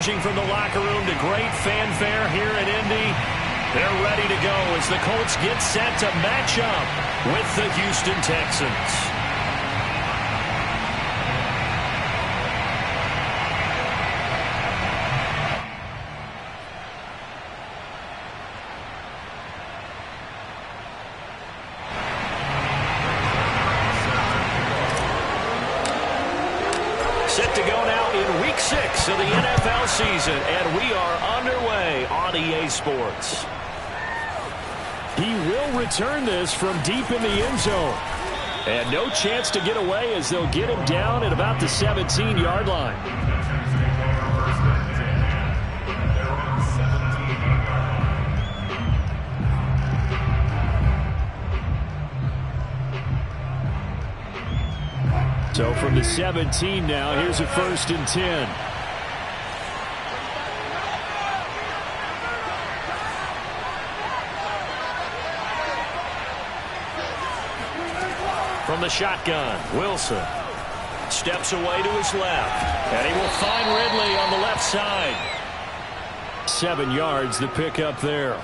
emerging from the locker room to great fanfare here in Indy. They're ready to go as the Colts get set to match up with the Houston Texans. Set to go now in Week 6 of the NFL season, and we are underway on EA Sports. He will return this from deep in the end zone. And no chance to get away as they'll get him down at about the 17-yard line. So from the 17 now, here's a 1st and 10. From the shotgun, Wilson steps away to his left, and he will find Ridley on the left side. 7 yards the pick up there.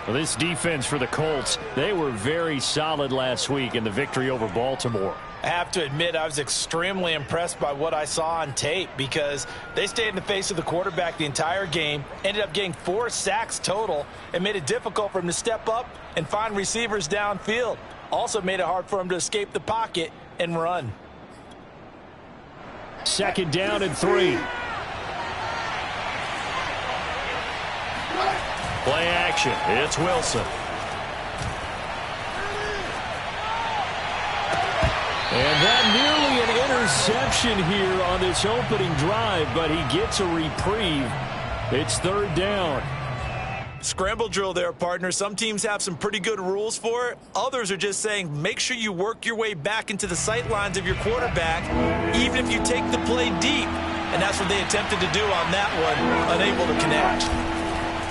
Well, this defense for the Colts, they were very solid last week in the victory over Baltimore. I have to admit, I was extremely impressed by what I saw on tape because they stayed in the face of the quarterback the entire game, ended up getting 4 sacks total, and made it difficult for him to step up and find receivers downfield. Also made it hard for him to escape the pocket and run. 2nd down and 3. Play action. It's Wilson. And that nearly an interception here on this opening drive, but he gets a reprieve. It's 3rd down. Scramble drill there, partner. Some teams have some pretty good rules for it. Others are just saying make sure you work your way back into the sight lines of your quarterback, even if you take the play deep. And that's what they attempted to do on that one, unable to connect.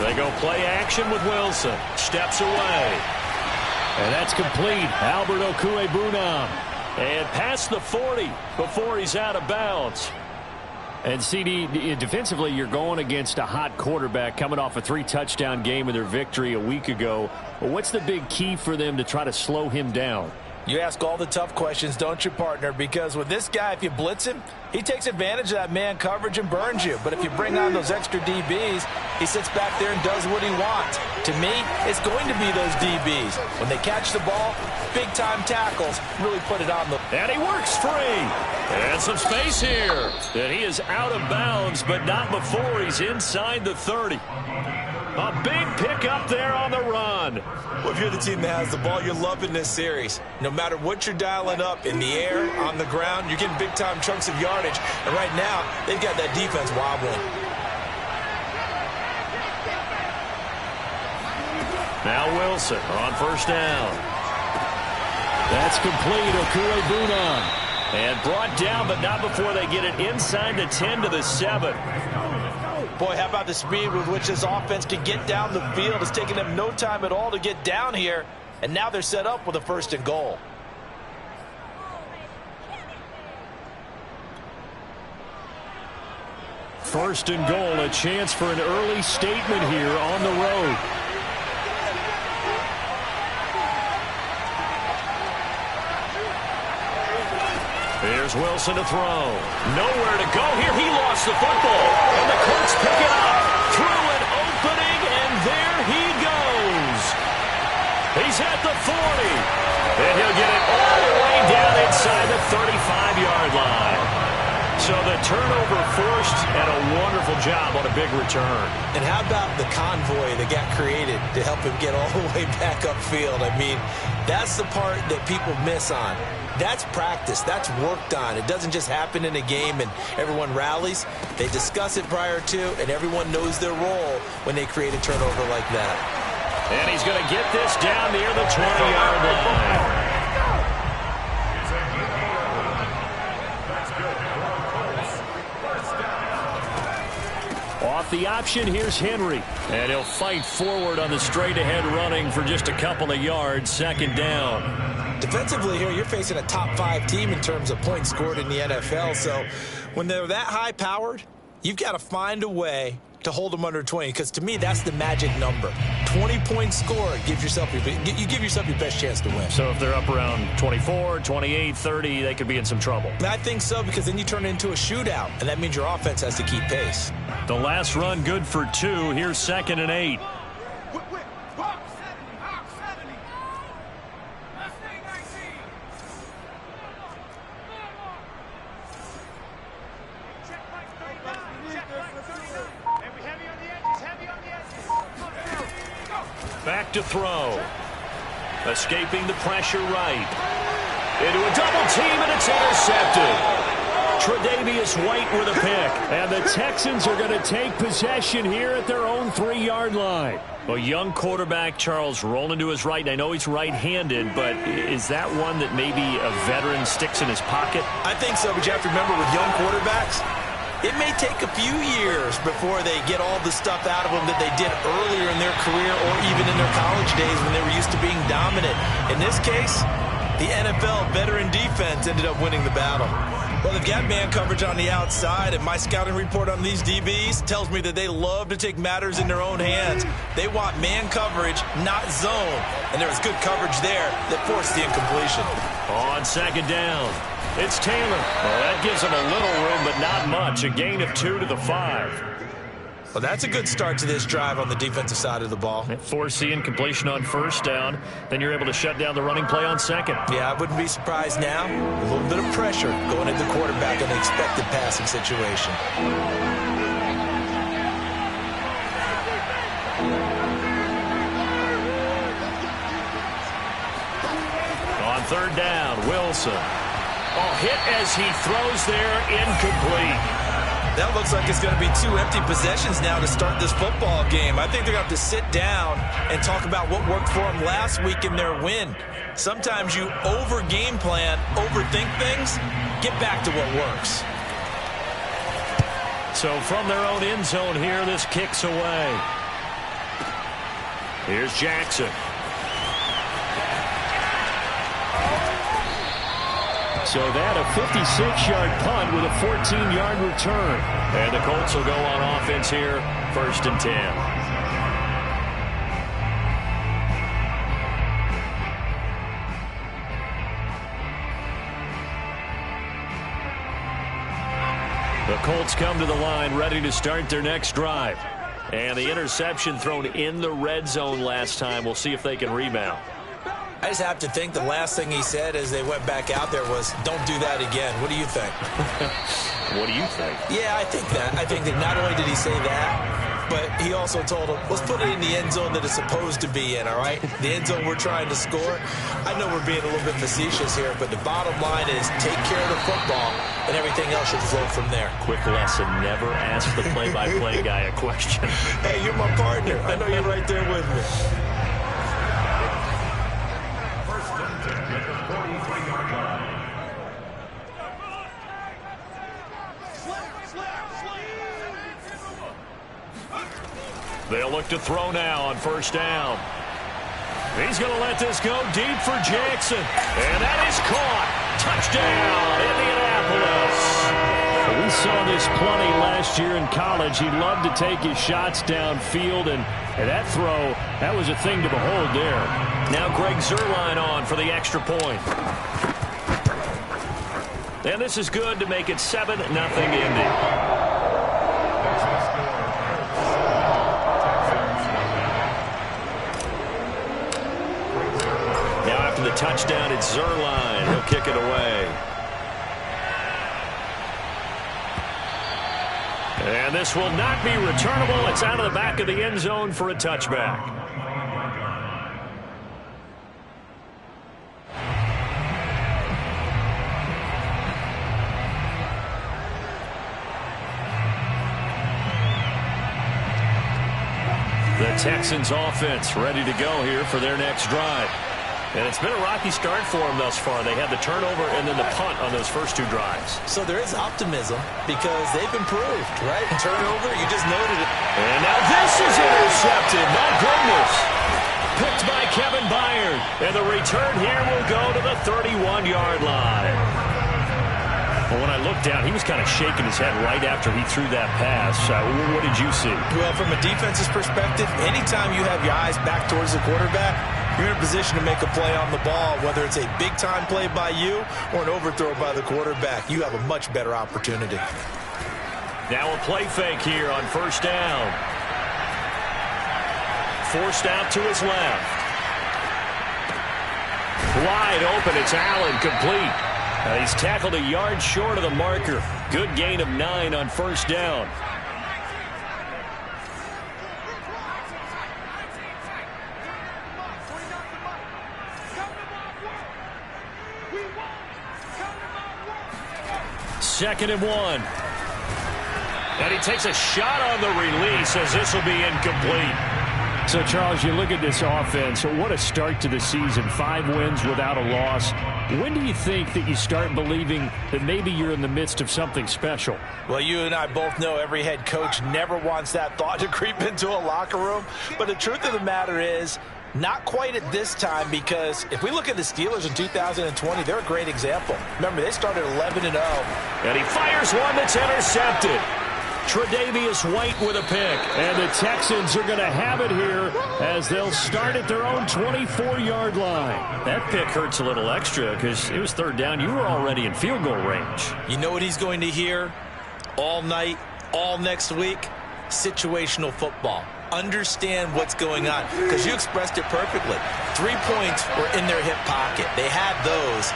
They go play action with Wilson. Steps away. And that's complete. Albert Okwuegbunam. And past the 40 before he's out of bounds. And CD, defensively, you're going against a hot quarterback coming off a 3-touchdown game in their victory a week ago. Well, what's the big key for them to try to slow him down? You ask all the tough questions, don't you, partner? Because with this guy, if you blitz him, he takes advantage of that man coverage and burns you. But if you bring on those extra DBs, he sits back there and does what he wants. To me, it's going to be those DBs. When they catch the ball, big-time tackles really put it on the... And he works free. And some space here. And he is out of bounds, but not before he's inside the 30. A big pickup there on the run. Well, if you're the team that has the ball, you're loving this series. No matter what you're dialing up, in the air, on the ground, you're getting big-time chunks of yardage. And right now, they've got that defense wobbling. Now Wilson on 1st down. That's complete. Okwuegbunam. And brought down, but not before they get it inside the 10 to the 7. Boy, how about the speed with which this offense can get down the field? It's taken them no time at all to get down here, and now they're set up with a 1st and goal. First and goal, a chance for an early statement here on the road. Here's Wilson to throw. Nowhere to go here. He lost the football. And the Colts pick it up. Through an opening, and there he goes. He's at the 40. And he'll get it all the way down inside the 35-yard line. So the turnover forced, and a wonderful job on a big return. And how about the convoy that got created to help him get all the way back upfield? I mean, that's the part that people miss on. That's practice. That's worked on. It doesn't just happen in a game and everyone rallies. They discuss it prior to, and everyone knows their role when they create a turnover like that. And he's going to get this down near the 20-yard line. Off the option, here's Henry. And he'll fight forward on the straight-ahead running for just a couple of yards. 2nd down. Defensively here, you're facing a top 5 team in terms of points scored in the NFL. So when they're that high-powered, You've got to find a way to hold them under 20, because to me, that's the magic number. 20 points scored, you give yourself your best chance to win. So if they're up around 24, 28, 30, they could be in some trouble. And I think so, because then you turn it into a shootout, and that means your offense has to keep pace. The last run good for 2. Here's 2nd and 8. Back to throw. Escaping the pressure right. Into a double team, and it's intercepted. Tre'Davious White with a pick. And the Texans are going to take possession here at their own 3-yard line. A young quarterback, Charles, rolling to his right. And I know he's right-handed, but is that one that maybe a veteran sticks in his pocket? I think so, but you have to remember with young quarterbacks, it may take a few years before they get all the stuff out of them that they did earlier in their career or even in their college days when they were used to being dominant. In this case, the NFL veteran defense ended up winning the battle. Well, they've got man coverage on the outside, and my scouting report on these DBs tells me that they love to take matters in their own hands. They want man coverage, not zone. And there was good coverage there that forced the incompletion. On 2nd down, it's Taylor. Well, that gives him a little room, but not much. A gain of 2 to the 5. Well, that's a good start to this drive on the defensive side of the ball. Forcing completion on 1st down. Then you're able to shut down the running play on 2nd. Yeah, I wouldn't be surprised now. A little bit of pressure going at the quarterback in an expected passing situation. On 3rd down, Wilson. Oh, hit as he throws there, incomplete. That looks like it's going to be 2 empty possessions now to start this football game. I think they're going to have to sit down and talk about what worked for them last week in their win. Sometimes you over-game plan, overthink things, get back to what works. So from their own end zone here, this kicks away. Here's Jackson. So that a 56-yard punt with a 14-yard return. And the Colts will go on offense here, 1st and 10. The Colts come to the line ready to start their next drive. And the interception thrown in the red zone last time. We'll see if they can rebound. I just have to think the last thing he said as they went back out there was, don't do that again. What do you think? What do you think? Yeah, I think that. I think that not only did he say that, but he also told him, let's put it in the end zone that it's supposed to be in, all right? The end zone we're trying to score. I know we're being a little bit facetious here, but the bottom line is take care of the football, and everything else should flow from there. Quick lesson, never ask the play-by-play guy a question. Hey, you're my partner. I know you're right there with me. They'll look to throw now on 1st down. He's going to let this go deep for Jackson. And that is caught. Touchdown, Indianapolis. We saw this plenty last year in college. He loved to take his shots downfield, and that throw, that was a thing to behold there. Now Greg Zuerlein on for the extra point. And this is good to make it 7-0 Indy. The touchdown, it's Zuerlein. He'll kick it away. And this will not be returnable. It's out of the back of the end zone for a touchback. The Texans offense ready to go here for their next drive. And it's been a rocky start for them thus far. They had the turnover and then the punt on those first 2 drives. So there is optimism because they've improved, right? Turnover, you just noted it. And now this is intercepted. My goodness. Picked by Kevin Byard. And the return here will go to the 31-yard line. Well, when I looked down, he was kind of shaking his head right after he threw that pass. What did you see? Well, from a defense's perspective, anytime you have your eyes back towards the quarterback, you're in a position to make a play on the ball, whether it's a big-time play by you or an overthrow by the quarterback. You have a much better opportunity. Now a play fake here on first down. Forced out to his left. Wide open, it's Allen, complete. He's tackled a yard short of the marker. Good gain of 9 on first down. Second and 1. And he takes a shot on the release as this will be incomplete. So, Charles, you look at this offense, what a start to the season. 5 wins without a loss. When do you think that you start believing that maybe you're in the midst of something special? Well, you and I both know every head coach never wants that thought to creep into a locker room. But the truth of the matter is, not quite at this time, because if we look at the Steelers in 2020, they're a great example. Remember, they started 11-0. And he fires one that's intercepted. Tre'Davious White with a pick. And the Texans are going to have it here as they'll start at their own 24-yard line. That pick hurts a little extra because it was third down. You were already in field goal range. You know what he's going to hear all night, all next week? Situational football. Understand what's going on, because you expressed it perfectly. 3 points were in their hip pocket. They had those.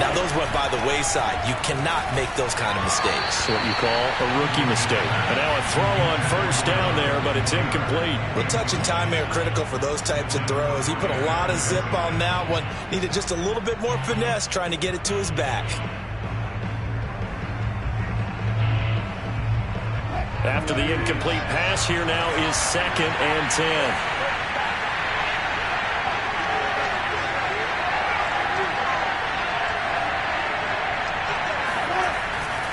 Now, those went by the wayside. You cannot make those kind of mistakes. That's what you call a rookie mistake. And now a throw on first down there, but it's incomplete. Well, touch and time are critical for those types of throws. He put a lot of zip on that one. Needed just a little bit more finesse trying to get it to his back. After the incomplete pass, here now is 2nd and 10.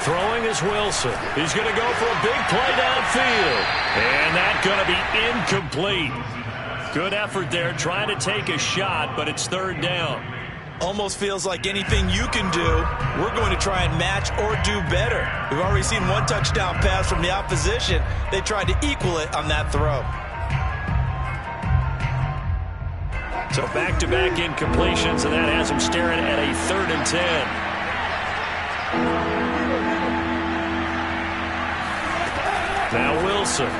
Throwing is Wilson. He's going to go for a big play downfield. And that's going to be incomplete. Good effort there, trying to take a shot, but it's third down. Almost feels like anything you can do, we're going to try and match or do better. We've already seen one touchdown pass from the opposition. They tried to equal it on that throw. So back-to-back incompletions, and that has him staring at a 3rd and 10. Now Wilson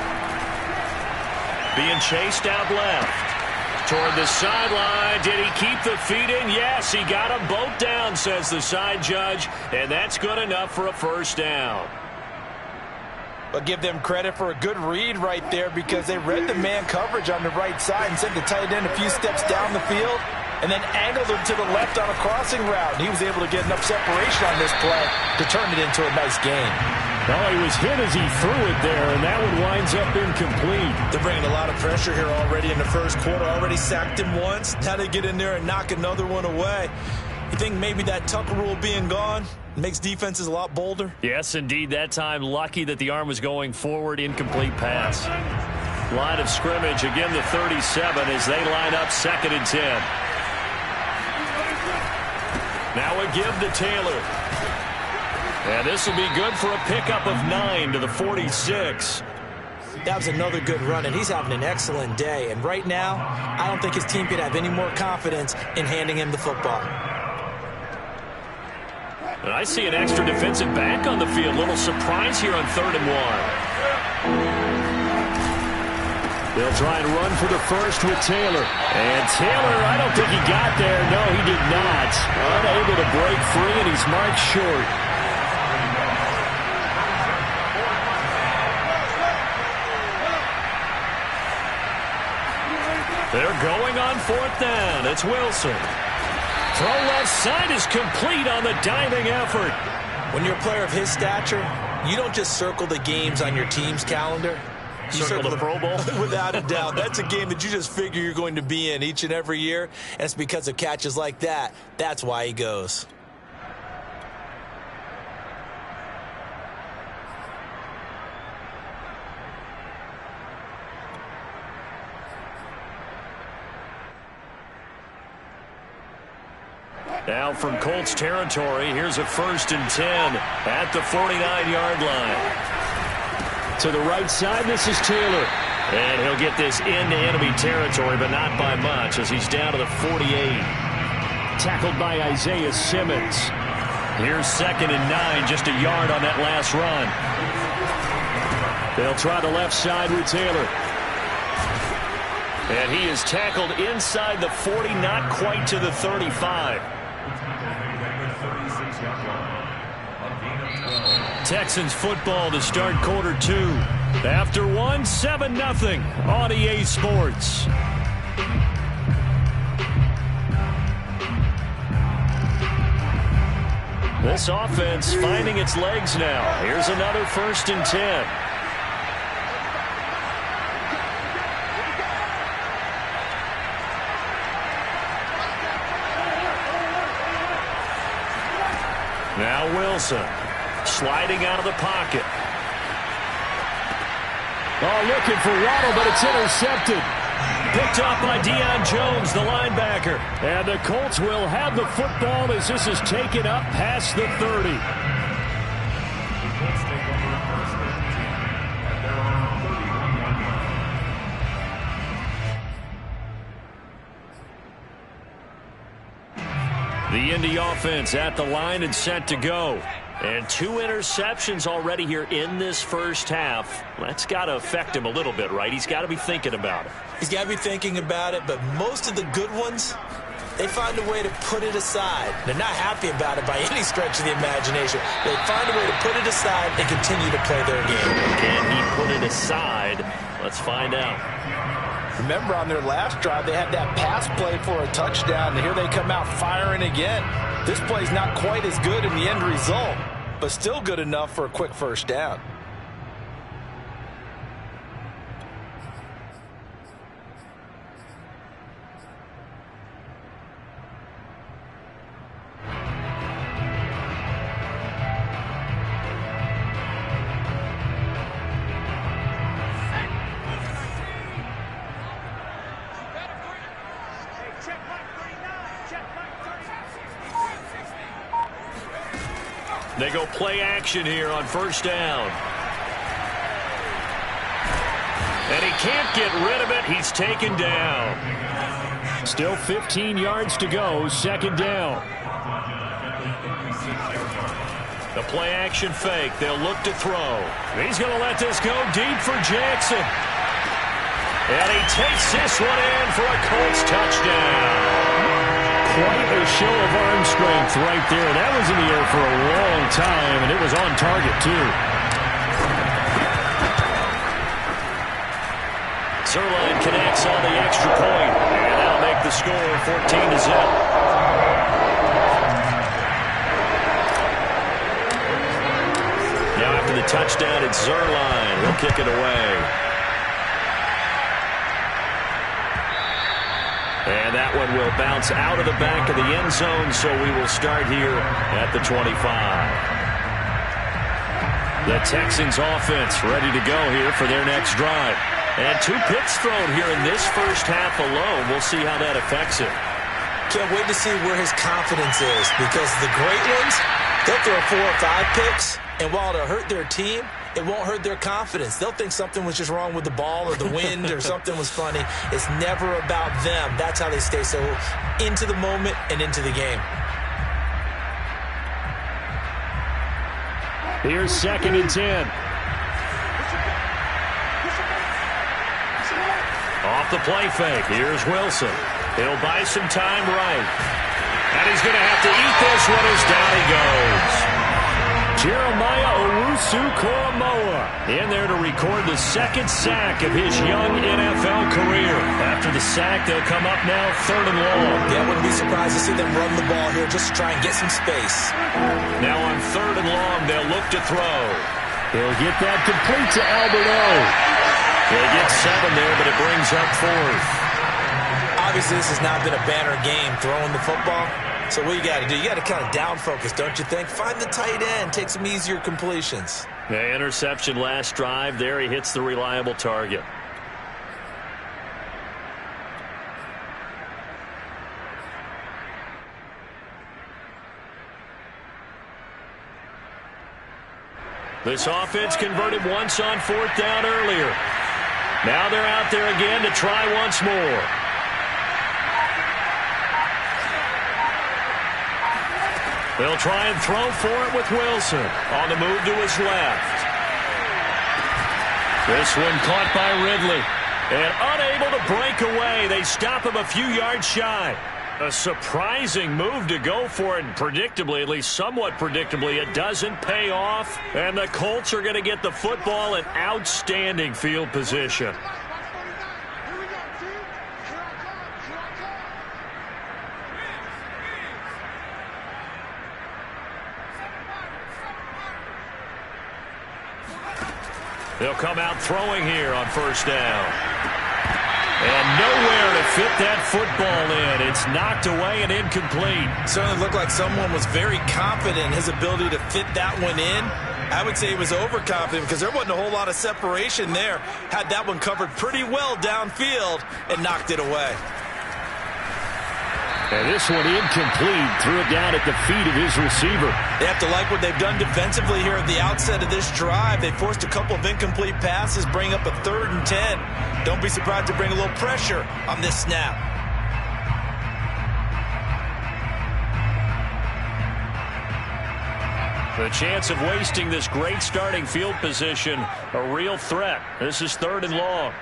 being chased out left. Toward the sideline. Did he keep the feet in? Yes, he got them both down, says the side judge, and that's good enough for a first down. But give them credit for a good read right there, because they read the man coverage on the right side and sent the tight end a few steps down the field and then angled him to the left on a crossing route. And he was able to get enough separation on this play to turn it into a nice gain. Well, he was hit as he threw it there, and that one winds up incomplete. They're bringing a lot of pressure here already in the first quarter. Already sacked him once. Now they get in there and knock another one away. You think maybe that Tucker rule being gone makes defenses a lot bolder? Yes, indeed. That time, lucky that the arm was going forward. Incomplete pass. Line of scrimmage, again the 37 as they line up 2nd and 10. Now a give to Taylor. And this will be good for a pickup of 9 to the 46. That was another good run, and he's having an excellent day. And right now, I don't think his team could have any more confidence in handing him the football. And I see an extra defensive back on the field. Little surprise here on 3rd and 1. They'll try and run for the first with Taylor. And Taylor, I don't think he got there. No, he did not. Unable to break free, and he's marked short. They're going on 4th down. It's Wilson. Throw left side is complete on the diving effort. When you're a player of his stature, you don't just circle the games on your team's calendar. You circle the Pro Bowl? Without a doubt. That's a game that you just figure you're going to be in each and every year, and it's because of catches like that. That's why he goes. Now from Colts territory, here's a 1st and 10 at the 49-yard line. To the right side, this is Taylor. And he'll get this into enemy territory, but not by much as he's down to the 48. Tackled by Isaiah Simmons. Here's 2nd and 9, just a yard on that last run. They'll try the left side with Taylor. And he is tackled inside the 40, not quite to the 35. Texans football to start quarter 2. After 1, 7-0 on EA Sports. This offense finding its legs now. Here's another 1st and 10. Now Wilson sliding out of the pocket. Oh, looking for Waddle, but it's intercepted. Picked up by Deion Jones, the linebacker. And the Colts will have the football as this is taken up past the 30. The Indy offense at the line and set to go. And 2 interceptions already here in this first half. That's got to affect him a little bit, right? He's got to be thinking about it. He's got to be thinking about it, but most of the good ones, they find a way to put it aside. They're not happy about it by any stretch of the imagination. They find a way to put it aside and continue to play their game. Can he put it aside? Let's find out. Remember, on their last drive, they had that pass play for a touchdown, and here they come out firing again. This play's not quite as good in the end result, but still good enough for a quick first down. They go play action here on 1st down. And he can't get rid of it. He's taken down. Still 15 yards to go. 2nd down. The play action fake. They'll look to throw. He's going to let this go deep for Jackson. And he takes this one in for a Colts touchdown. Quite a show of arm strength right there. That was in the air for a long time, and it was on target, too. Zuerlein connects on the extra point, and that'll make the score 14-0. Now after the touchdown, it's Zuerlein. He'll kick it away. And that one will bounce out of the back of the end zone, so we will start here at the 25. The Texans offense ready to go here for their next drive. And 2 picks thrown here in this first half alone. We'll see how that affects him. Can't wait to see where his confidence is, because the great ones, they'll throw 4 or 5 picks, and while it'll hurt their team, it won't hurt their confidence. They'll think something was just wrong with the ball or the wind or something was funny. It's never about them. That's how they stay so into the moment and into the game. Here's 2nd and 10. Off the play fake. Here's Wilson. He'll buy some time right. And he's going to have to eat this one as down he goes. Jeremiah Owusu-Koramoah in there to record the 2nd sack of his young NFL career. After the sack, they'll come up now 3rd and long. Yeah, I wouldn't be surprised to see them run the ball here just to try and get some space. Now on 3rd and long, they'll look to throw. He'll get that complete to Albert O. They get 7 there, but it brings up 4th. Obviously, this has not been a banner game throwing the football. So what you got to do, you got to kind of down focus, don't you think? Find the tight end, take some easier completions. Yeah, interception last drive. There he hits the reliable target. This offense converted once on 4th down earlier. Now they're out there again to try once more. They'll try and throw for it with Wilson. On the move to his left. This one caught by Ridley. And unable to break away. They stop him a few yards shy. A surprising move to go for it. Predictably, at least somewhat predictably, it doesn't pay off. And the Colts are going to get the football in outstanding field position. They'll come out throwing here on 1st down. And nowhere to fit that football in. It's knocked away and incomplete. Certainly looked like someone was very confident in his ability to fit that one in. I would say he was overconfident because there wasn't a whole lot of separation there. Had that one covered pretty well downfield and knocked it away. And this one incomplete. Threw it down at the feet of his receiver. They have to like what they've done defensively here at the outset of this drive. They forced a couple of incomplete passes, bring up a 3rd and 10. Don't be surprised to bring a little pressure on this snap. The chance of wasting this great starting field position, a real threat. This is 3rd and long.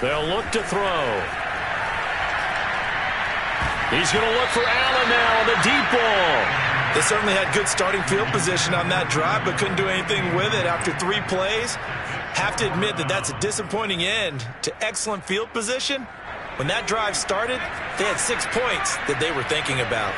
They'll look to throw. He's going to look for Allen now on the deep ball. They certainly had good starting field position on that drive, but couldn't do anything with it after 3 plays. Have to admit that that's a disappointing end to excellent field position. When that drive started, they had 6 points that they were thinking about.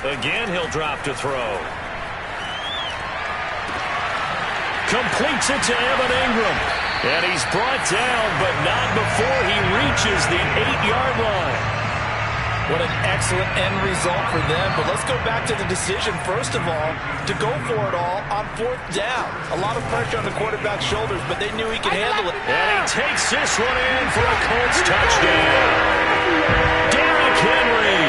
Again, he'll drop to throw. Completes it to Evan Ingram. And he's brought down, but not before he reaches the 8-yard line. What an excellent end result for them. But let's go back to the decision, first of all, to go for it all on 4th down. A lot of pressure on the quarterback's shoulders, but they knew he could handle it. And he takes this one in for a Colts touchdown. Derrick Henry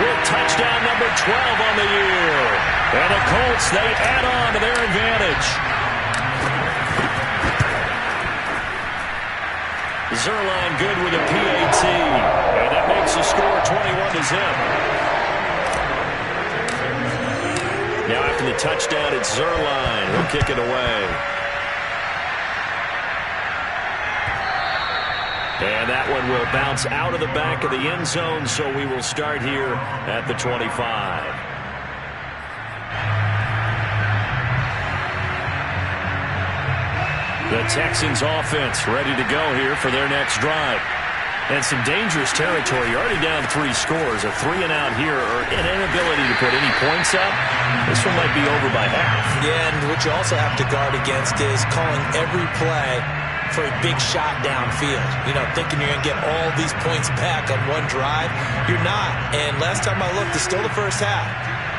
with touchdown number 12 on the year. And the Colts, they add on to their advantage. Zuerlein good with a PAT. And that makes the score 21-0. Now after the touchdown, it's Zuerlein. He'll kick it away. And that one will bounce out of the back of the end zone, so we will start here at the 25. The Texans offense ready to go here for their next drive. And some dangerous territory. You're already down 3 scores. A 3-and-out here, or an inability to put any points up. This one might be over by half. Yeah, and what you also have to guard against is calling every play for a big shot downfield. You know, thinking you're going to get all these points back on one drive. You're not. And last time I looked, it's still the first half.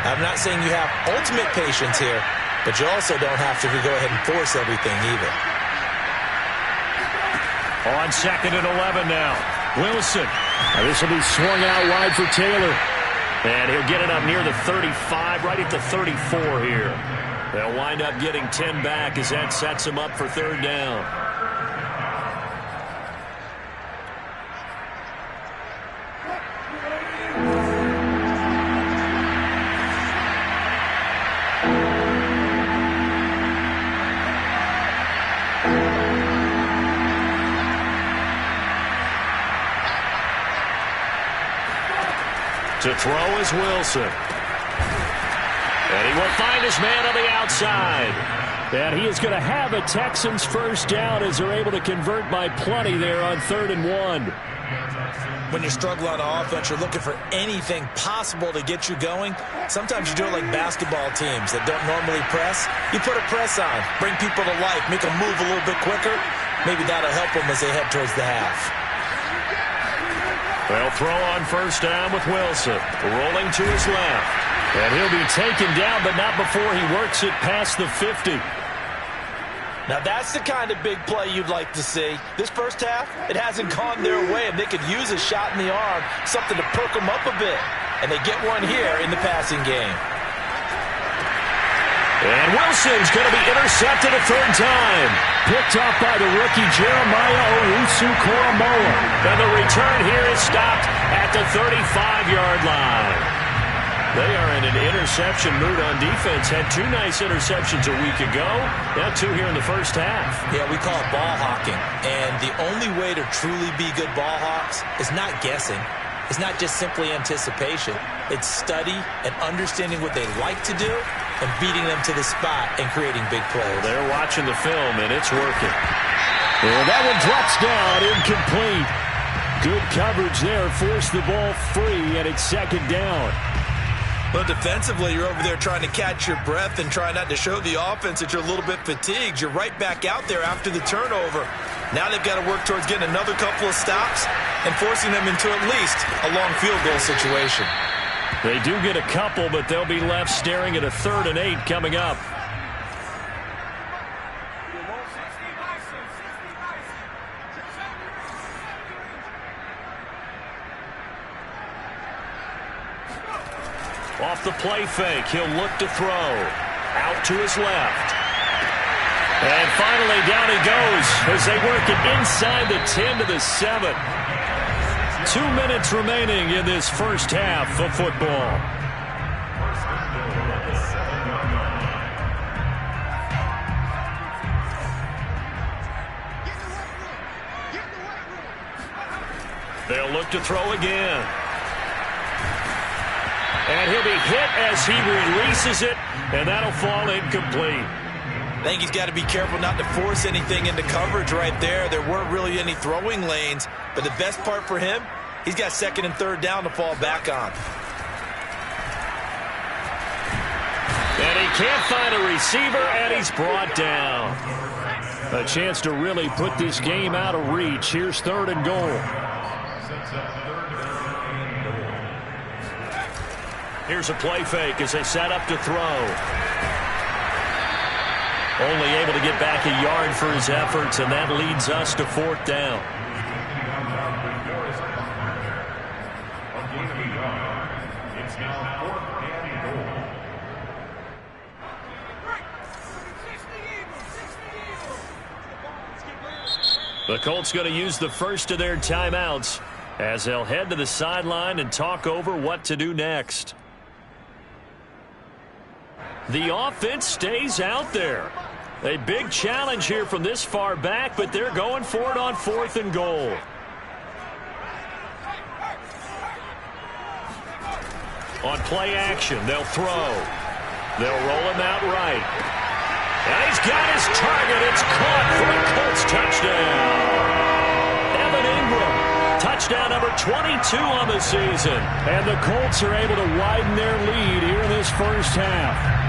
I'm not saying you have ultimate patience here, but you also don't have to go ahead and force everything either. On 2nd and 11 now. Wilson. Now this will be swung out wide for Taylor. And he'll get it up near the 35, right at the 34 here. They'll wind up getting 10 back as that sets him up for 3rd down. To throw is Wilson. And he will find his man on the outside. And he is going to have a Texans first down as they're able to convert by plenty there on 3rd and 1. When you struggle on offense, you're looking for anything possible to get you going. Sometimes you do it like basketball teams that don't normally press. You put a press on, bring people to life, make them move a little bit quicker. Maybe that'll help them as they head towards the half. They'll throw on first down with Wilson, rolling to his left. And he'll be taken down, but not before he works it past the 50. Now that's the kind of big play you'd like to see. This first half, it hasn't gone their way, and they could use a shot in the arm, something to perk them up a bit. And they get one here in the passing game. And Wilson's going to be intercepted a third time. Picked off by the rookie Jeremiah Owusu-Koramoah. And the return here is stopped at the 35-yard line. They are in an interception mood on defense. Had 2 nice interceptions a week ago. Now 2 here in the first half. Yeah, we call it ball hawking. And the only way to truly be good ball hawks is not guessing. It's not just simply anticipation. It's study and understanding what they like to do and beating them to the spot and creating big plays. They're watching the film, and it's working. And that one drops down, incomplete. Good coverage there. Forced the ball free, and it's second down. Well, defensively, you're over there trying to catch your breath and try not to show the offense that you're a little bit fatigued. You're right back out there after the turnover. Now they've got to work towards getting another couple of stops and forcing them into at least a long field goal situation. They do get a couple, but they'll be left staring at a 3rd and 8 coming up. Off the play fake, he'll look to throw. Out to his left. And finally down he goes as they work it inside the 10 to the 7. 2 minutes remaining in this first half of football. They'll look to throw again. And he'll be hit as he releases it, and that'll fall incomplete. I think he's got to be careful not to force anything into coverage right there. There weren't really any throwing lanes, but the best part for him, he's got 2nd and 3rd down to fall back on. And he can't find a receiver, and he's brought down. A chance to really put this game out of reach. Here's 3rd and goal. Here's a play fake as they set up to throw. Only able to get back a yard for his efforts, and that leads us to 4th down. The Colts going to use the first of their timeouts as they'll head to the sideline and talk over what to do next. The offense stays out there. A big challenge here from this far back, but they're going for it on 4th and goal. On play action, they'll throw. They'll roll him out right. And he's got his target. It's caught for a Colts touchdown. Evan Ingram, touchdown number 22 on the season. And the Colts are able to widen their lead here in this first half.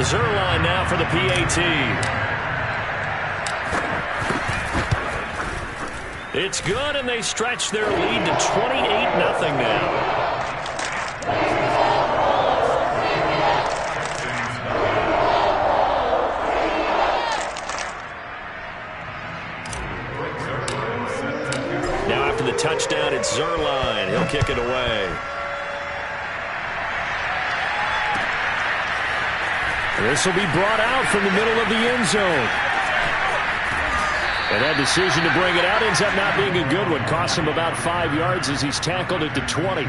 Zuerlein now for the PAT. It's good, and they stretch their lead to 28-0 now. Now after the touchdown, it's Zuerlein. He'll kick it away. This will be brought out from the middle of the end zone. And that decision to bring it out ends up not being a good one. Costs him about 5 yards as he's tackled at the 20.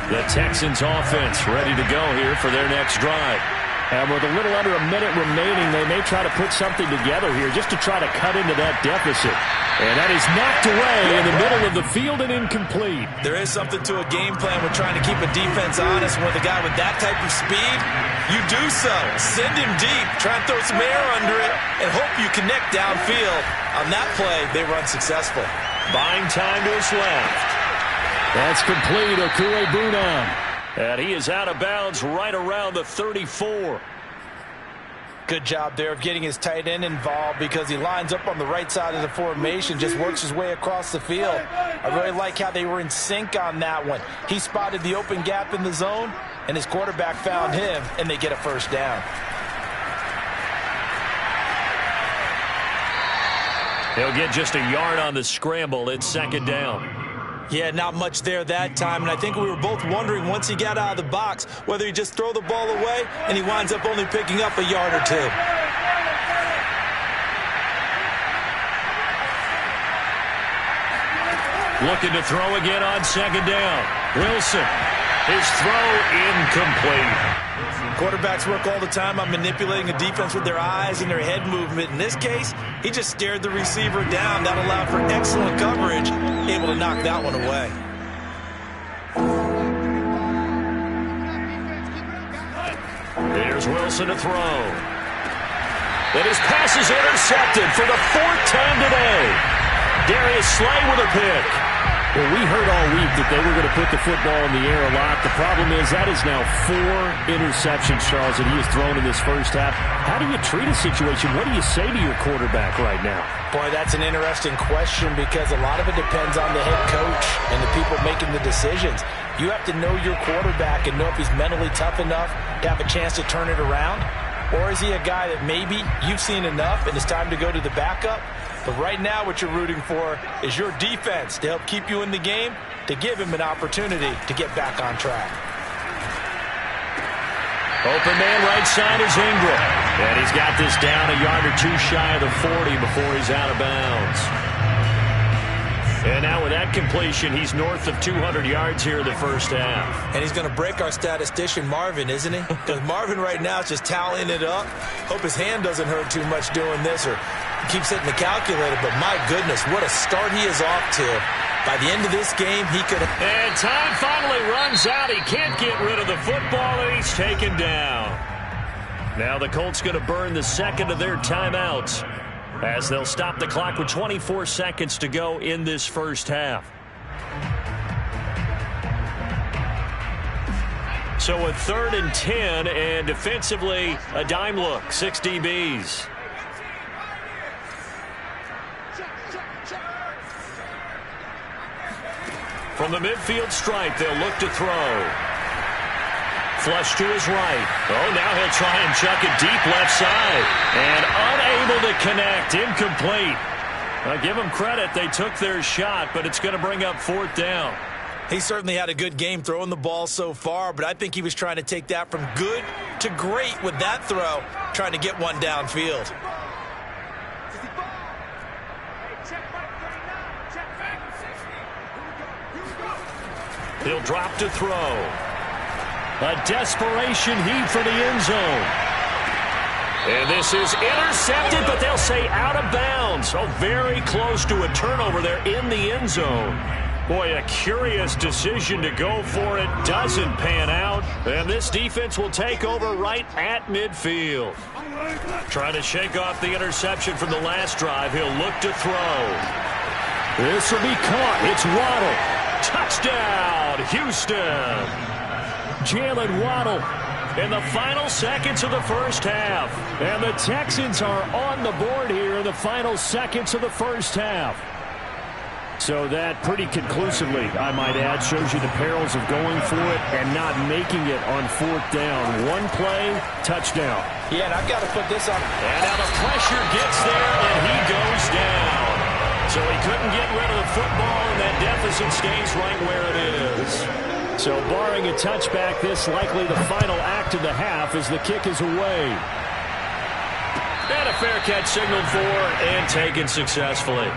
The Texans offense ready to go here for their next drive. And with a little under a minute remaining, they may try to put something together here just to try to cut into that deficit. And that is knocked away in the middle of the field and incomplete. There is something to a game plan with trying to keep a defense honest. With a guy with that type of speed, you do so. Send him deep. Try and throw some air under it and hope you connect downfield. On that play, they run successful. Buying time to his left. That's complete. Okuegbunam. And he is out of bounds right around the 34. Good job there of getting his tight end involved because he lines up on the right side of the formation, just works his way across the field. I really like how they were in sync on that one. He spotted the open gap in the zone, and his quarterback found him, and they get a first down. He'll get just a yard on the scramble. It's second down. Yeah, not much there that time, and I think we were both wondering once he got out of the box whether he just throw the ball away, and he winds up only picking up a yard or two. Looking to throw again on second down. Wilson, his throw incomplete. Quarterbacks work all the time on manipulating a defense with their eyes and their head movement. In this case, he just stared the receiver down. That allowed for excellent coverage, able to knock that one away. Here's Wilson to throw. And his pass is intercepted for the fourth time today. Darius Slay with a pick. Well, we heard all week that they were going to put the football in the air a lot. The problem is that is now 4 interceptions, Charles, that he has thrown in this first half. How do you treat a situation? What do you say to your quarterback right now? Boy, that's an interesting question because a lot of it depends on the head coach and the people making the decisions. You have to know your quarterback and know if he's mentally tough enough to have a chance to turn it around. Or is he a guy that maybe you've seen enough and it's time to go to the backup? But right now what you're rooting for is your defense to help keep you in the game, to give him an opportunity to get back on track. Open man right side is Ingram. And he's got this down a yard or two shy of the 40 before he's out of bounds. And now with that completion, he's north of 200 yards here in the first half. And he's going to break our statistician, Marvin, isn't he? Because Marvin right now is just tallying it up. Hope his hand doesn't hurt too much doing this or keeps hitting the calculator. But my goodness, what a start he is off to. By the end of this game, he could have... And time finally runs out. He can't get rid of the football, and he's taken down. Now the Colts going to burn the second of their timeouts as they'll stop the clock with 24 seconds to go in this first half. So a 3rd and 10, and defensively a dime look, 6 DBs. From the midfield stripe, they'll look to throw. Flush to his right. Oh, now he'll try and chuck it deep left side. And unable to connect. Incomplete. I'll give them credit. They took their shot, but it's going to bring up 4th down. He certainly had a good game throwing the ball so far, but I think he was trying to take that from good to great with that throw, trying to get one downfield. He'll drop to throw. A desperation heave for the end zone. And this is intercepted, but they'll say out of bounds. So very close to a turnover there in the end zone. Boy, a curious decision to go for it. Doesn't pan out. And this defense will take over right at midfield. Trying to shake off the interception from the last drive. He'll look to throw. This will be caught. It's Waddle. Touchdown, Houston. Jalen Waddle in the final seconds of the first half. And the Texans are on the board here in the final seconds of the first half. So that pretty conclusively, I might add, shows you the perils of going for it and not making it on 4th down. One play, touchdown. Yeah, and I've got to put this up. And now the pressure gets there, and he goes down. So he couldn't get rid of the football, and that deficit stays right where it is. So barring a touchback, this likely the final act of the half as the kick is away. And a fair catch signaled for and taken successfully.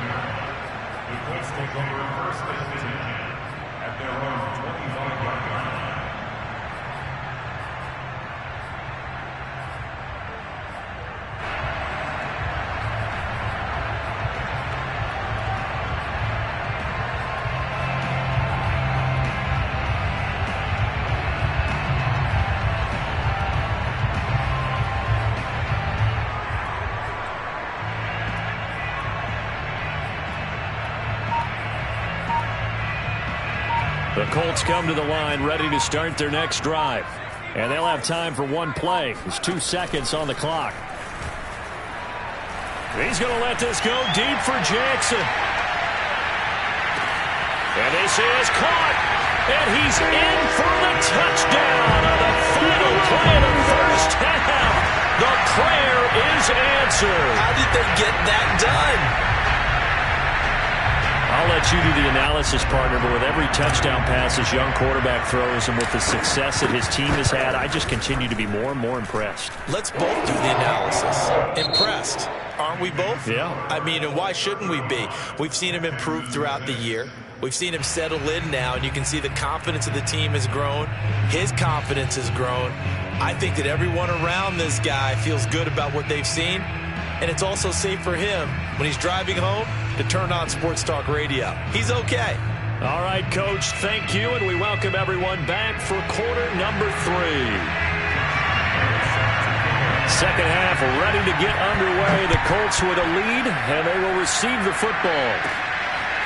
The Colts come to the line ready to start their next drive. And they'll have time for one play. There's 2 seconds on the clock. He's going to let this go deep for Jackson. And this is caught. And he's in for the touchdown on the final play of the first half. The prayer is answered. How did they get that done? I'll let you do the analysis, partner, but with every touchdown pass his young quarterback throws and with the success that his team has had, I just continue to be more and more impressed. Let's both do the analysis. Impressed. Aren't we both? Yeah. I mean, and why shouldn't we be? We've seen him improve throughout the year. We've seen him settle in now, and you can see the confidence of the team has grown. His confidence has grown. I think that everyone around this guy feels good about what they've seen, and it's also safe for him when he's driving home to turn on Sports Talk Radio. He's okay. All right, Coach, thank you, and we welcome everyone back for quarter number 3. Second half ready to get underway. The Colts with a lead, and they will receive the football.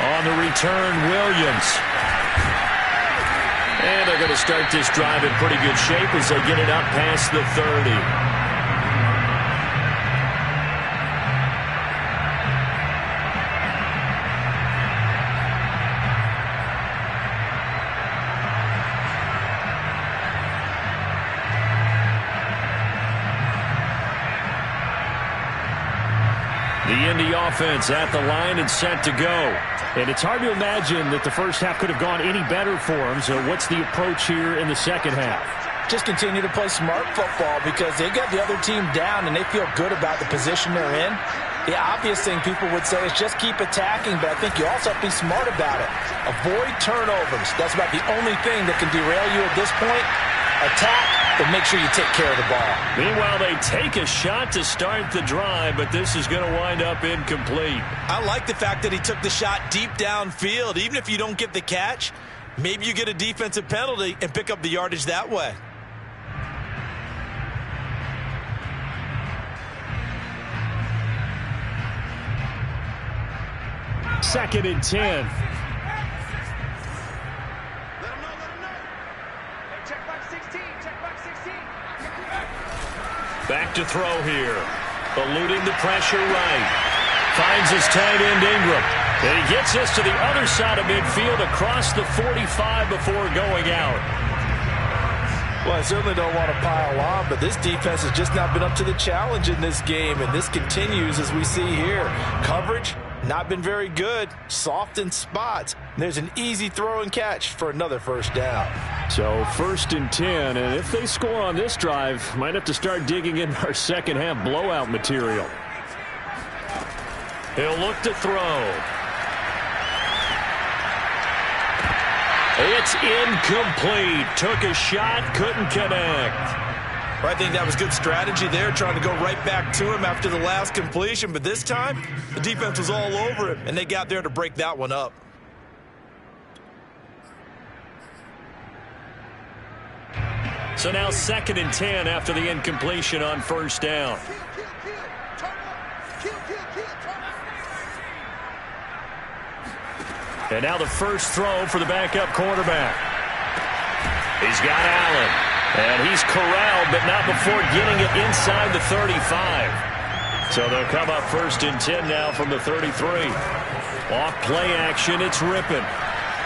On the return, Williams. And they're going to start this drive in pretty good shape as they get it up past the 30. The Indy offense at the line and set to go. And it's hard to imagine that the first half could have gone any better for them. So what's the approach here in the second half? Just continue to play smart football because they got the other team down and they feel good about the position they're in. The obvious thing people would say is just keep attacking, but I think you also have to be smart about it. Avoid turnovers. That's about the only thing that can derail you at this point. Attack, but make sure you take care of the ball. Meanwhile, they take a shot to start the drive, but this is going to wind up incomplete. I like the fact that he took the shot deep downfield. Even if you don't get the catch, maybe you get a defensive penalty and pick up the yardage that way. Second and 10. Back to throw here. Eluding the pressure right. Finds his tight end Ingram. And he gets us to the other side of midfield across the 45 before going out. Well, I certainly don't want to pile on, but this defense has just not been up to the challenge in this game, and this continues as we see here. Coverage, not been very good. Soft in spots. There's an easy throw and catch for another first down. So first and 10, and if they score on this drive, might have to start digging in our second half blowout material. He'll look to throw. It's incomplete. Took a shot, couldn't connect. I think that was good strategy there, trying to go right back to him after the last completion. But this time, the defense was all over it, and they got there to break that one up. So now second and 10 after the incompletion on first down. And now the first throw for the backup quarterback. He's got Allen. And he's corralled, but not before getting it inside the 35. So they'll come up first and 10 now from the 33. Off play action, it's Rippon.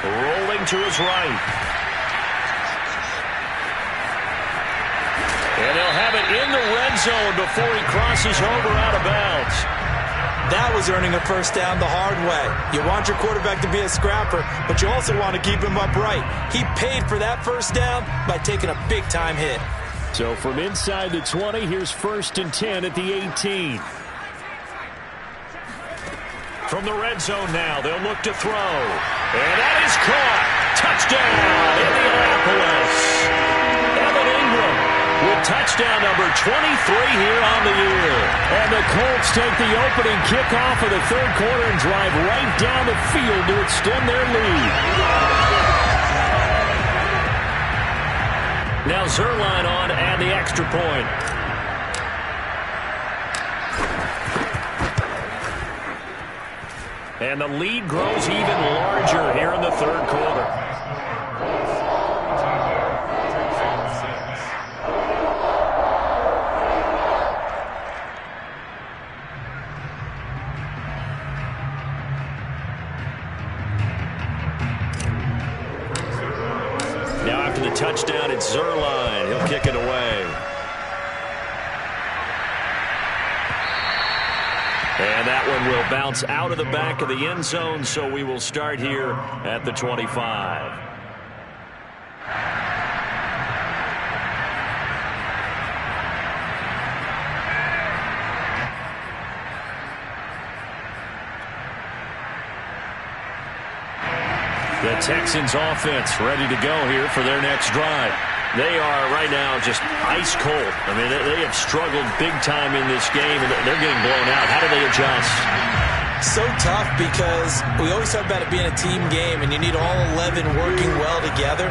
Rolling to his right. And they'll have it in the red zone before he crosses over out of bounds. That was earning a first down the hard way. You want your quarterback to be a scrapper, but you also want to keep him upright. He paid for that first down by taking a big-time hit. So from inside the 20, here's first and 10 at the 18. From the red zone now, they'll look to throw. And that is caught. Touchdown, Indianapolis. Evan Ingram with touchdown number 23 here on the year. And the Colts take the opening kickoff of the third quarter and drive right down the field to extend their lead. Now Zuerlein on and the extra point. And the lead grows even larger here in the third quarter. touchdown. It's Zuerlein. He'll kick it away. And that one will bounce out of the back of the end zone, so we will start here at the 25. The Texans offense ready to go here for their next drive. They are right now just ice cold. I mean, they have struggled big time in this game, and they're getting blown out. How do they adjust? So tough because we always talk about it being a team game, and you need all 11 working well together.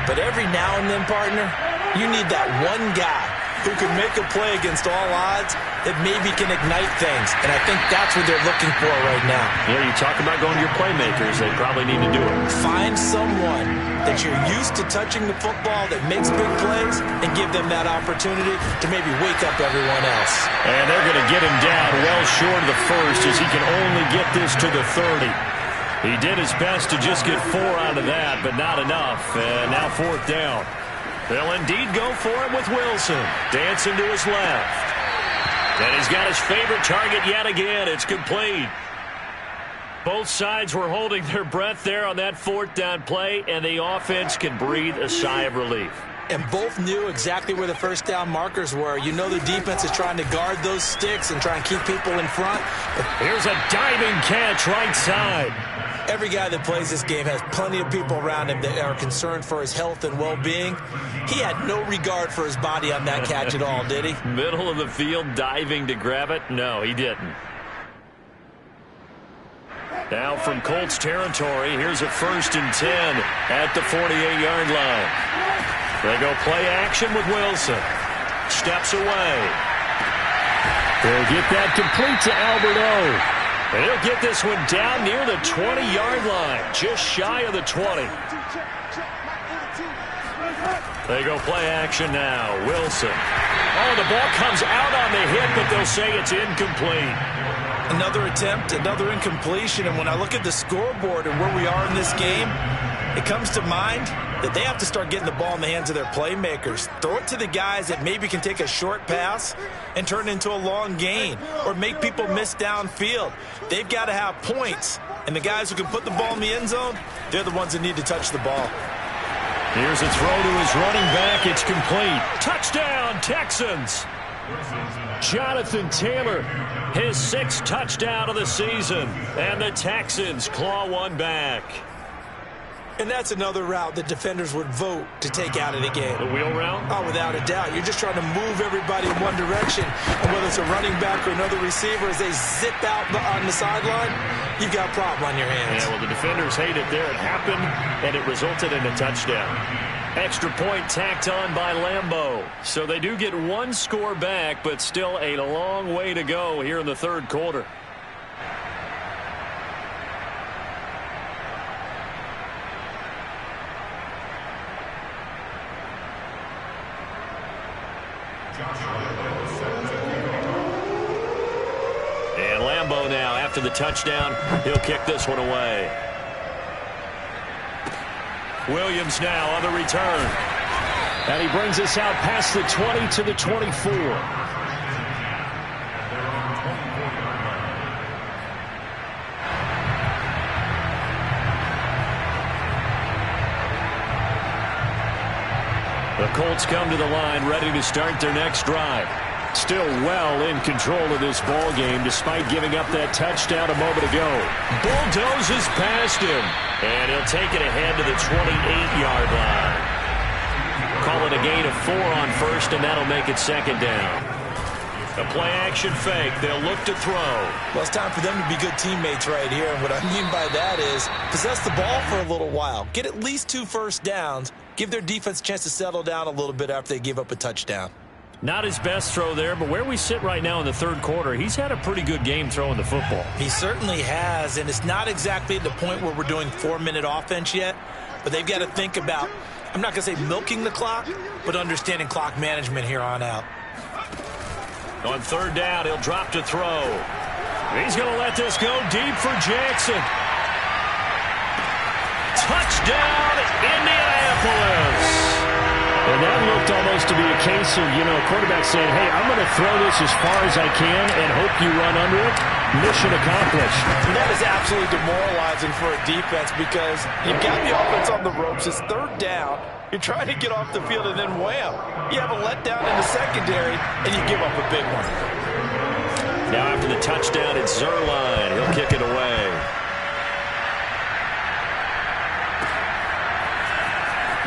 But every now and then, partner, you need that one guy who can make a play against all odds that maybe can ignite things. And I think that's what they're looking for right now. Yeah, you talk about going to your playmakers. They probably need to do it. Find someone that you're used to touching the football that makes big plays and give them that opportunity to maybe wake up everyone else. And they're going to get him down well short of the first as he can only get this to the 30. He did his best to just get 4 out of that, but not enough. And now 4th down. They'll indeed go for it with Wilson. Dancing to his left. And he's got his favorite target yet again. It's complete. Both sides were holding their breath there on that 4th down play, and the offense can breathe a sigh of relief. And both knew exactly where the first down markers were. You know the defense is trying to guard those sticks and try and keep people in front. Here's a diving catch right side. Every guy that plays this game has plenty of people around him that are concerned for his health and well-being. He had no regard for his body on that catch at all, did he? Middle of the field, diving to grab it? No, he didn't. Now from Colts territory, here's a 1st and 10 at the 48-yard line. They go play action with Wilson. Steps away. They'll get that complete to Albert O. And he'll get this one down near the 20-yard line, just shy of the 20. They go play action now. Wilson. Oh, the ball comes out on the hit, but they'll say it's incomplete. Another attempt, another incompletion, and when I look at the scoreboard and where we are in this game, it comes to mind that they have to start getting the ball in the hands of their playmakers. Throw it to the guys that maybe can take a short pass and turn it into a long gain or make people miss downfield. They've got to have points, and the guys who can put the ball in the end zone, they're the ones that need to touch the ball. Here's a throw to his running back. It's complete. Touchdown, Texans. Jonathan Taylor, his 6th touchdown of the season, and the Texans claw one back. And that's another route that defenders would vote to take out of the game. The wheel route? Oh, without a doubt. You're just trying to move everybody in one direction. And whether it's a running back or another receiver, as they zip out on the sideline, you've got a problem on your hands. Yeah, well, the defenders hate it there. It happened, and it resulted in a touchdown. Extra point tacked on by Lambeau. So they do get one score back, but still a long way to go here in the 3rd quarter. And Lambeau now, after the touchdown, he'll kick this one away. Williams now on the return. And he brings us out past the 20 to the 24. The Colts come to the line ready to start their next drive. Still well in control of this ball game despite giving up that touchdown a moment ago. Bulldozes past him. And he'll take it ahead to the 28-yard line. Call it a gain of 4 on 1st, and that'll make it 2nd down. A play-action fake. They'll look to throw. Well, it's time for them to be good teammates right here. And what I mean by that is possess the ball for a little while. Get at least 2 first downs. Give their defense a chance to settle down a little bit after they give up a touchdown. Not his best throw there, but where we sit right now in the 3rd quarter, he's had a pretty good game throwing the football. He certainly has, and it's not exactly at the point where we're doing 4-minute offense yet, but they've got to think about, I'm not going to say milking the clock, but understanding clock management here on out. On 3rd down, he'll drop to throw. He's going to let this go deep for Jackson. Touchdown, Indianapolis. And that looked almost to be a case of, quarterback saying, hey, I'm going to throw this as far as I can and hope you run under it. Mission accomplished. And that is absolutely demoralizing for a defense because you've got the offense on the ropes. It's third down. You're trying to get off the field, and then wham. You have a letdown in the secondary, and you give up a big one. Now after the touchdown, it's Zuerlein. He'll kick it away.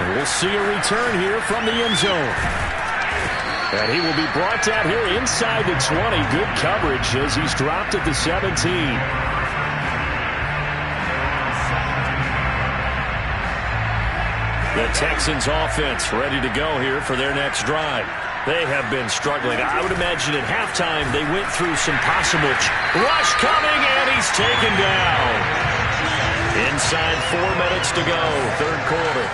And we'll see a return here from the end zone. And he will be brought down here inside the 20. Good coverage as he's dropped at the 17. The Texans offense ready to go here for their next drive. They have been struggling. I would imagine at halftime they went through some possible rush coming, and he's taken down. Inside 4 minutes to go, third quarter.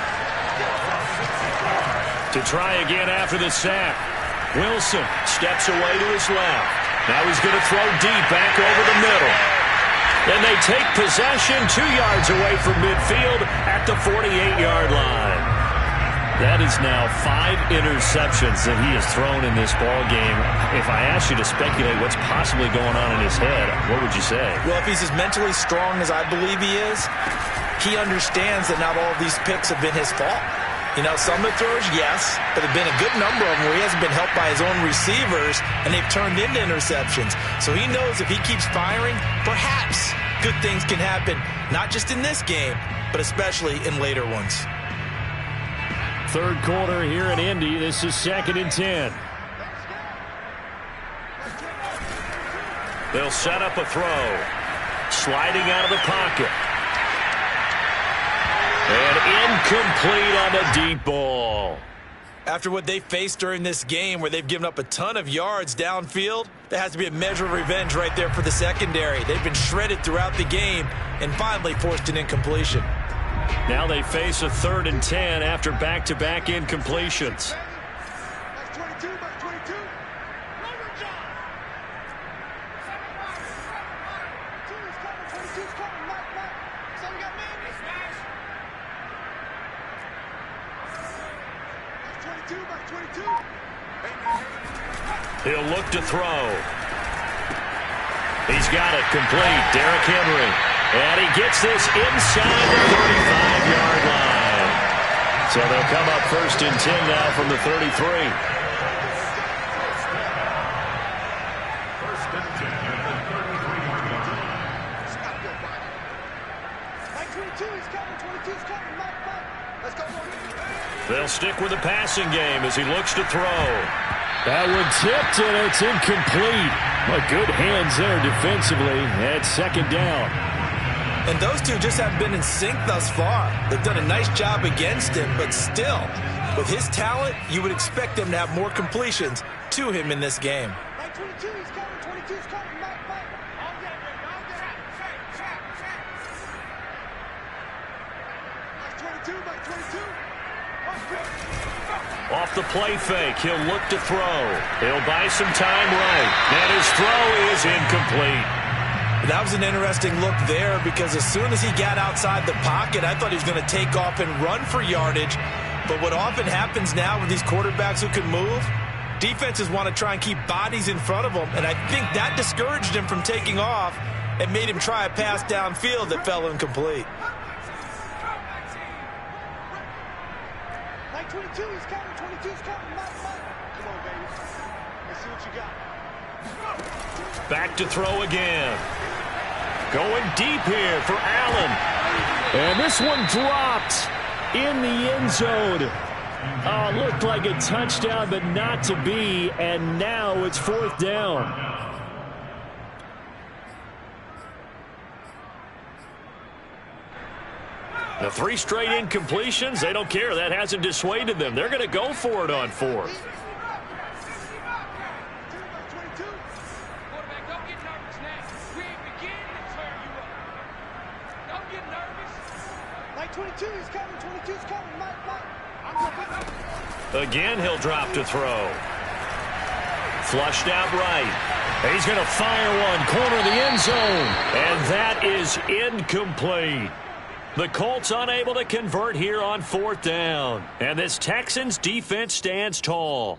To try again after the sack. Wilson steps away to his left. Now he's going to throw deep back over the middle. Then they take possession 2 yards away from midfield at the 48-yard line. That is now 5 interceptions that he has thrown in this ball game. If I asked you to speculate what's possibly going on in his head, what would you say? Well, if he's as mentally strong as I believe he is, he understands that not all of these picks have been his fault. Some of the throws, yes, but there have been a good number of them where he hasn't been helped by his own receivers, and they've turned into interceptions. So he knows if he keeps firing, perhaps good things can happen, not just in this game, but especially in later ones. Third quarter here in Indy. This is 2nd and 10. They'll set up a throw. Sliding out of the pocket. And incomplete on the deep ball. After what they faced during this game where they've given up a ton of yards downfield, there has to be a measure of revenge right there for the secondary. They've been shredded throughout the game and finally forced an incompletion. Now they face a 3rd and 10 after back-to-back incompletions. He'll look to throw. He's got it complete. Derrick Henry. And he gets this inside the 35-yard line. So they'll come up 1st and 10 now from the 33. They'll stick with the passing game as he looks to throw. That one tipped, and it's incomplete. But good hands there defensively at 2nd down. And those two just haven't been in sync thus far. They've done a nice job against him, but still, with his talent, you would expect them to have more completions to him in this game. Off the play fake, he'll look to throw. He'll buy some time right. And his throw is incomplete. That was an interesting look there because as soon as he got outside the pocket, I thought he was going to take off and run for yardage. But what often happens now with these quarterbacks who can move, defenses want to try and keep bodies in front of them. And I think that discouraged him from taking off and made him try a pass downfield that fell incomplete. 22, he's coming. 22's coming. Come on, baby. Let's see what you got. Back to throw again. Going deep here for Allen. And this one dropped in the end zone. Oh, looked like a touchdown, but not to be. And now it's 4th down. The 3 straight incompletions, they don't care. That hasn't dissuaded them. They're going to go for it on 4th. Again, he'll drop to throw. Flushed out right. He's going to fire one, corner of the end zone. And that is incomplete. The Colts unable to convert here on 4th down. And this Texans defense stands tall.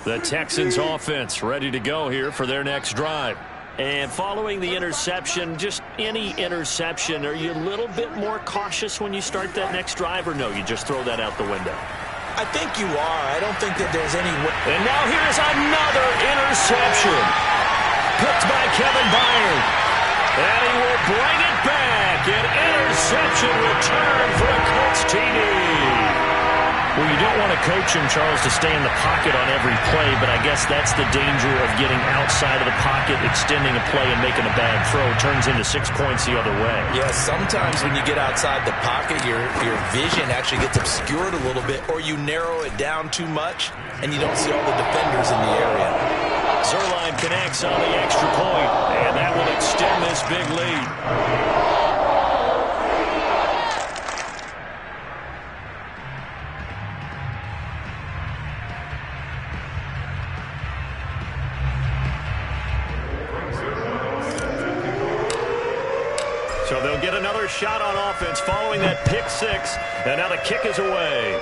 The Texans offense ready to go here for their next drive. And following the interception, just any interception, are you a little bit more cautious when you start that next drive, or no, you just throw that out the window? I think you are. I don't think that there's any way. And now here's another interception. Picked by Kevin Byard. And he will bring it back. An interception return for a Colts TD. Well, you don't want to coach him, Charles, to stay in the pocket on every play, but I guess that's the danger of getting outside of the pocket, extending a play, and making a bad throw. It turns into 6 points the other way. Yeah, sometimes when you get outside the pocket, your vision actually gets obscured a little bit, or you narrow it down too much, and you don't see all the defenders in the area. Zuerlein connects on the extra point, and that will extend this big lead. So they'll get another shot on offense following that pick six. And now the kick is away.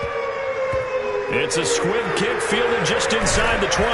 It's a squib kick fielded just inside the 20.